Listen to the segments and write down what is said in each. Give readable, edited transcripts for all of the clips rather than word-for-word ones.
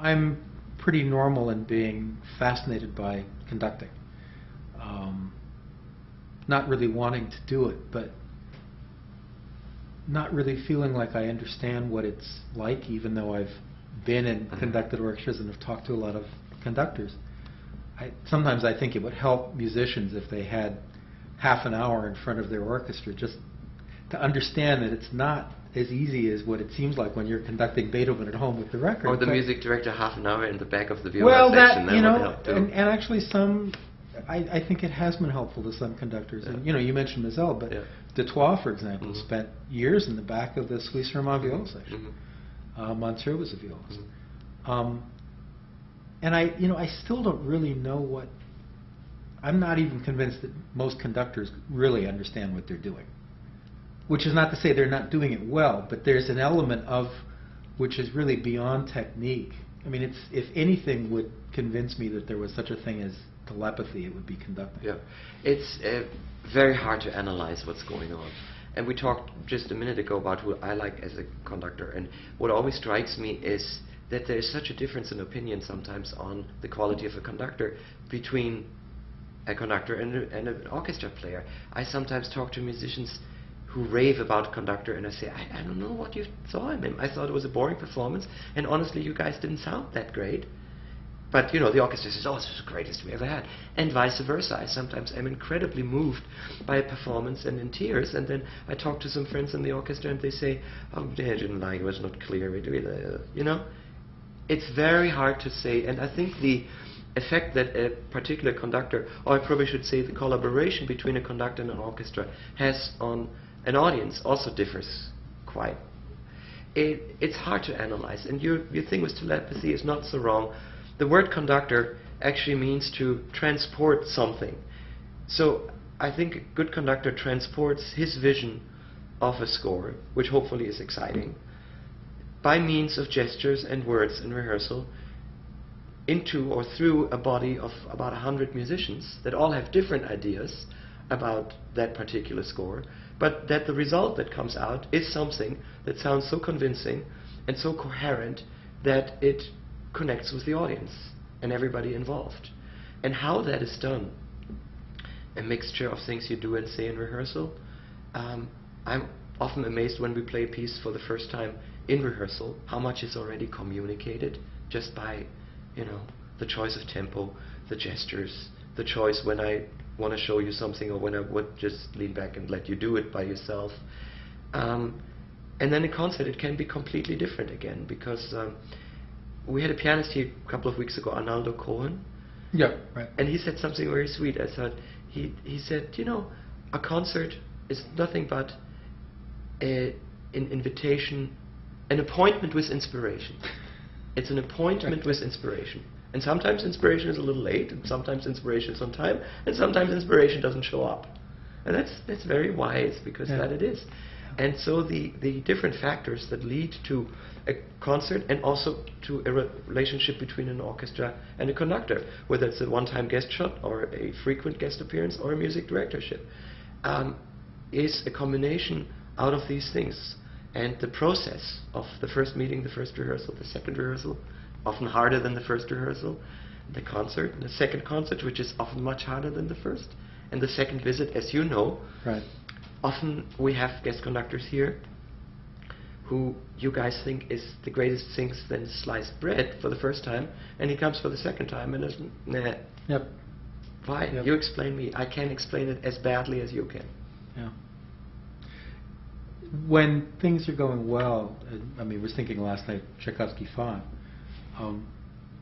I'm pretty normal in being fascinated by conducting. Not really wanting to do it, but not really feeling like I understand what it's like, even though I've been in conducted orchestras and have talked to a lot of conductors. Sometimes I think it would help musicians if they had half an hour in front of their orchestra just to understand that it's not as easy as what it seems like when you're conducting Beethoven at home with the record. Or the music director half an hour in the back of the viola section. That, you know, would help too. and actually I think it has been helpful to some conductors. And, you know, you mentioned Mazel, but Detroit, for example, spent years in the back of the Suisse Romand viola section. Monsieur was a violist. And I still don't really know what. I'm not even convinced that most conductors really understand what they're doing. Which is not to say they're not doing it well, but there's an element of which is really beyond technique. I mean, it's, if anything would convince me that there was such a thing as telepathy, it would be conducting. Yeah, it's very hard to analyze what's going on. And we talked just a minute ago about who I like as a conductor, and what always strikes me is that there is such a difference in opinion sometimes on the quality of a conductor between a conductor and an orchestra player. I sometimes talk to musicians who rave about conductor, and I say, I don't know what you saw in him. I thought it was a boring performance, and honestly, you guys didn't sound that great. But, you know, the orchestra says, oh, this is the greatest we ever had. And vice versa. I sometimes am incredibly moved by a performance and in tears, and then I talk to some friends in the orchestra, and they say, oh, I didn't like it, it was not clear. You know? It's very hard to say, and I think the effect that a particular conductor, or I probably should say the collaboration between a conductor and an orchestra, has on an audience also differs quite. It's hard to analyze, and your thing with telepathy is not so wrong. The word conductor actually means to transport something. So I think a good conductor transports his vision of a score, which hopefully is exciting, by means of gestures and words in rehearsal, into or through a body of about 100 musicians that all have different ideas about that particular score, but that the result that comes out is something that sounds so convincing and so coherent that it connects with the audience and everybody involved. And how that is done, a mixture of things you do and say in rehearsal. I'm often amazed when we play a piece for the first time in rehearsal, how much is already communicated just by, you know, the choice of tempo, the gestures, the choice when I want to show you something or when I would just lean back and let you do it by yourself. And then in concert it can be completely different again, because we had a pianist here a couple of weeks ago, Arnaldo Cohen. Yeah, right. And he said something very sweet. I thought, he said, you know, a concert is nothing but an invitation, an appointment with inspiration. It's an appointment with inspiration. And sometimes inspiration is a little late, and sometimes inspiration is on time, and sometimes inspiration doesn't show up. And that's very wise, because that it is. And so the different factors that lead to a concert, and also to a relationship between an orchestra and a conductor, whether it's a one-time guest shot or a frequent guest appearance or a music directorship, is a combination out of these things. And the process of the first meeting, the first rehearsal, the second rehearsal, often harder than the first rehearsal, the concert, and the second concert, which is often much harder than the first, and the second visit, as you know. Right. Often we have guest conductors here who you guys think is the greatest thing since sliced bread for the first time, and he comes for the second time and is, nah. Yep. Why? Yep. You explain me. I can't explain it as badly as you can. Yeah. When things are going well, I mean, we were thinking last night, Tchaikovsky 5,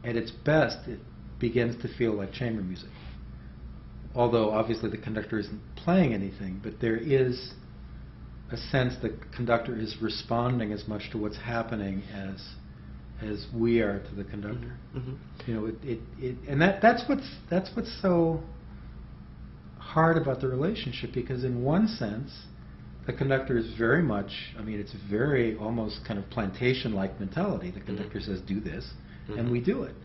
at its best, it begins to feel like chamber music. Although obviously the conductor isn't playing anything, but there is a sense the conductor is responding as much to what's happening as we are to the conductor. Mm-hmm. You know, and that's what's so hard about the relationship, because in one sense, the conductor is very much, I mean, it's very almost kind of plantation-like mentality. The conductor says, do this, and we do it.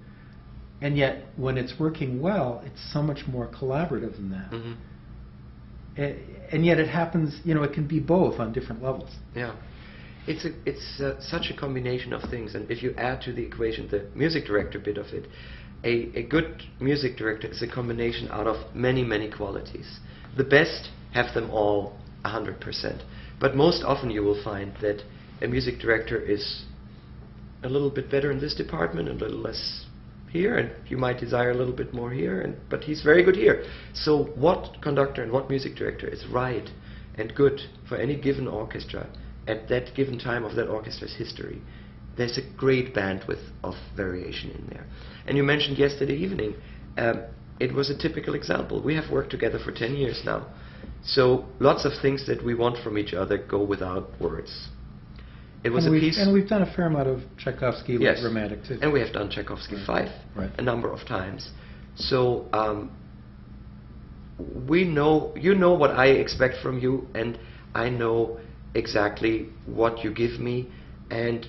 And yet, when it's working well, it's so much more collaborative than that. And yet it happens, you know, it can be both on different levels. Yeah. It's such a combination of things, and if you add to the equation the music director bit of it, a good music director is a combination out of many, many qualities. The best have them all 100%, but most often you will find that a music director is a little bit better in this department and a little less here, and you might desire a little bit more here, but he's very good here. So what conductor and what music director is right and good for any given orchestra at that given time of that orchestra's history, there's a great bandwidth of variation in there. And you mentioned yesterday evening, it was a typical example. We have worked together for 10 years now, so lots of things that we want from each other go without words. It was and a piece, and we've done a fair amount of Tchaikovsky yes, Romantic too. and we have done Tchaikovsky 5 a number of times. So we know, you know what I expect from you, and I know exactly what you give me, and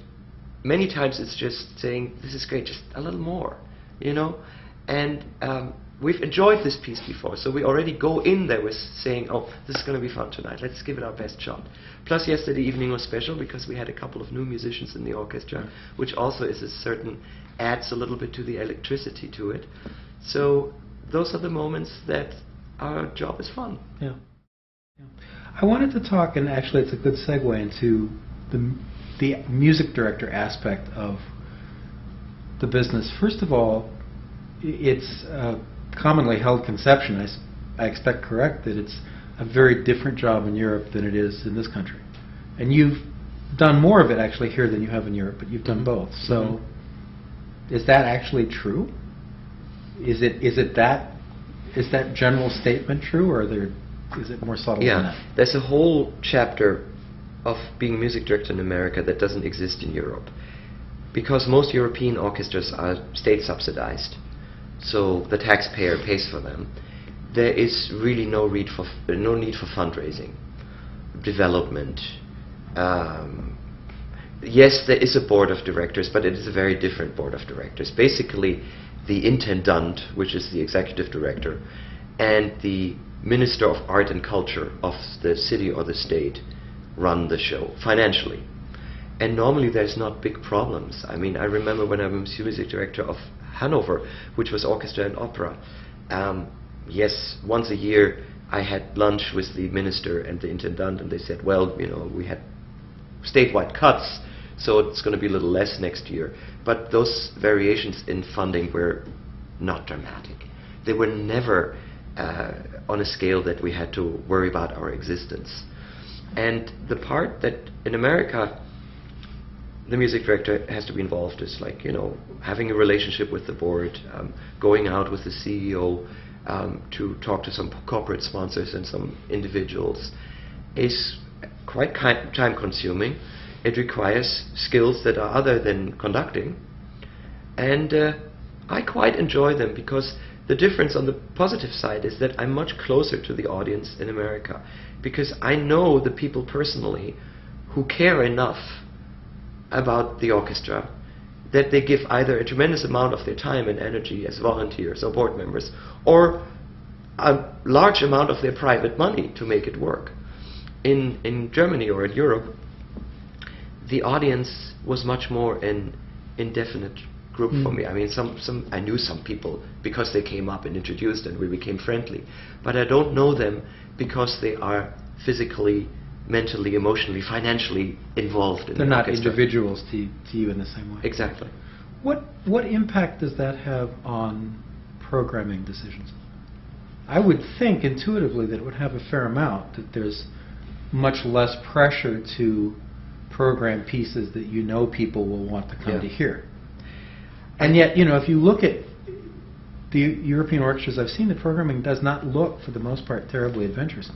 many times it's just saying, this is great, just a little more, you know. And we've enjoyed this piece before, so we already go in there with saying, oh, this is going to be fun tonight, let's give it our best shot. Plus yesterday evening was special because we had a couple of new musicians in the orchestra, which also is a certain, adds a little bit to the electricity to it. So those are the moments that our job is fun. Yeah. I wanted to talk, and actually it's a good segue into the music director aspect of the business. First of all, it's a commonly held conception, I expect correct, that it's a very different job in Europe than it is in this country. And you've done more of it actually here than you have in Europe, but you've done both. So is that actually true? Is that general statement true, or is it more subtle than that? There's a whole chapter of being a music director in America that doesn't exist in Europe, because most European orchestras are state subsidized, so the taxpayer pays for them. There is really no need for fundraising, development. Yes, there is a board of directors, but it is a very different board of directors. Basically, the intendant, which is the executive director, and the Minister of Art and Culture of the city or the state run the show financially. And normally there's not big problems. I mean, I remember when I was music director of Hanover, which was orchestra and opera. Yes, once a year I had lunch with the minister and the intendant, and they said, well, you know, we had statewide cuts, so it's going to be a little less next year. But those variations in funding were not dramatic. They were never on a scale that we had to worry about our existence. And the part that in America the music director has to be involved is, like, you know, having a relationship with the board, going out with the CEO to talk to some corporate sponsors and some individuals, is quite time consuming. It requires skills that are other than conducting, and I quite enjoy them, because the difference on the positive side is that I'm much closer to the audience in America, because I know the people personally who care enough about the orchestra that they give either a tremendous amount of their time and energy as volunteers or board members, or a large amount of their private money to make it work. In Germany or in Europe, the audience was much more an indefinite group for me. I mean, I knew some people because they came up and introduced and we became friendly, but I don't know them because they are physically, mentally, emotionally, financially involved in They're the not orchestra. individuals to you in the same way. Exactly. What impact does that have on programming decisions? I would think intuitively that it would have a fair amount, that there's much less pressure to program pieces that you know people will want to come to hear. And yet, you know, if you look at the European orchestras I've seen, the programming does not look, for the most part, terribly adventuresome.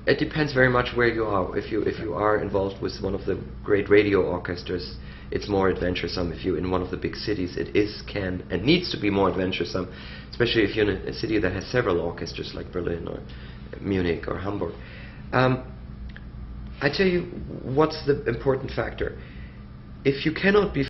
It depends very much where you are. If you are involved with one of the great radio orchestras, it's more adventuresome. If you're in one of the big cities, it can and needs to be more adventuresome, especially if you're in a city that has several orchestras like Berlin or Munich or Hamburg. I tell you what's the important factor. If you cannot be